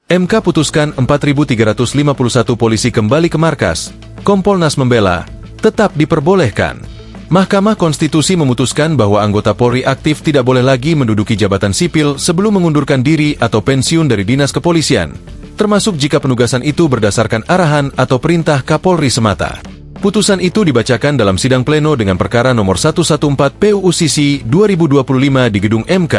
MK putuskan 4.351 polisi kembali ke markas. Kompolnas membela, tetap diperbolehkan. Mahkamah Konstitusi memutuskan bahwa anggota Polri aktif tidak boleh lagi menduduki jabatan sipil sebelum mengundurkan diri atau pensiun dari dinas kepolisian, termasuk jika penugasan itu berdasarkan arahan atau perintah Kapolri semata. Putusan itu dibacakan dalam sidang pleno dengan perkara nomor 114 PUU Sisi 2025 di Gedung MK,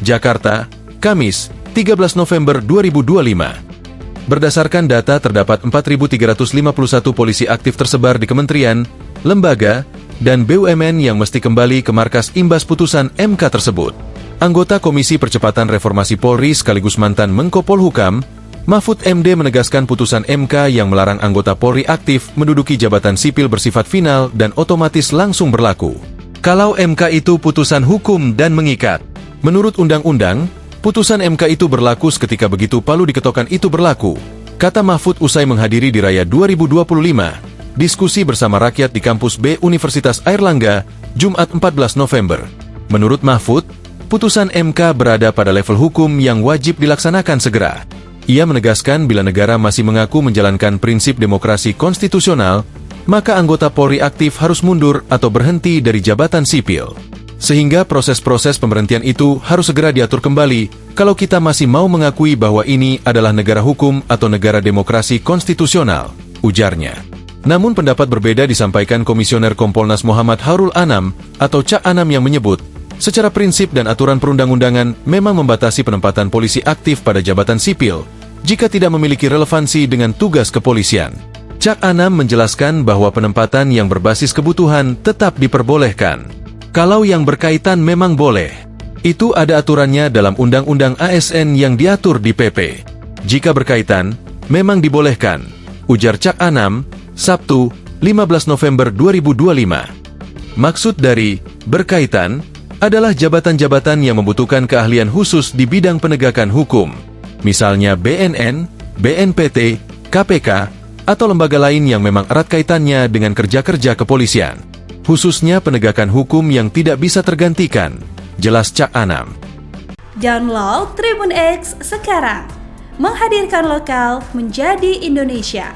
Jakarta, Kamis, 13 November 2025. Berdasarkan data terdapat 4.351 polisi aktif tersebar di kementerian, lembaga, dan BUMN yang mesti kembali ke markas imbas putusan MK tersebut. Anggota Komisi Percepatan Reformasi Polri sekaligus mantan Menko Polhukam, Mahfud MD menegaskan putusan MK yang melarang anggota Polri aktif menduduki jabatan sipil bersifat final dan otomatis langsung berlaku. Kalau MK itu putusan hukum dan mengikat. Menurut undang-undang, putusan MK itu berlaku seketika begitu palu diketok itu berlaku, kata Mahfud usai menghadiri di Raya 2025, diskusi bersama rakyat di Kampus B Universitas Airlangga, Jumat 14 November. Menurut Mahfud, putusan MK berada pada level hukum yang wajib dilaksanakan segera. Ia menegaskan bila negara masih mengaku menjalankan prinsip demokrasi konstitusional, maka anggota Polri aktif harus mundur atau berhenti dari jabatan sipil. Sehingga proses-proses pemberhentian itu harus segera diatur kembali kalau kita masih mau mengakui bahwa ini adalah negara hukum atau negara demokrasi konstitusional, ujarnya. Namun pendapat berbeda disampaikan Komisioner Kompolnas Muhammad Hairul Anam atau Cak Anam yang menyebut, secara prinsip dan aturan perundang-undangan memang membatasi penempatan polisi aktif pada jabatan sipil jika tidak memiliki relevansi dengan tugas kepolisian. Cak Anam menjelaskan bahwa penempatan yang berbasis kebutuhan tetap diperbolehkan. Kalau yang berkaitan memang boleh. Itu ada aturannya dalam Undang-Undang ASN yang diatur di PP. Jika berkaitan, memang dibolehkan, ujar Cak Anam, Sabtu, 15 November 2025. Maksud dari berkaitan adalah jabatan-jabatan yang membutuhkan keahlian khusus di bidang penegakan hukum, misalnya BNN, BNPT, KPK, atau lembaga lain yang memang erat kaitannya dengan kerja-kerja kepolisian, khususnya penegakan hukum yang tidak bisa tergantikan, jelas Cak Anam. Download Tribun X sekarang, menghadirkan lokal menjadi Indonesia.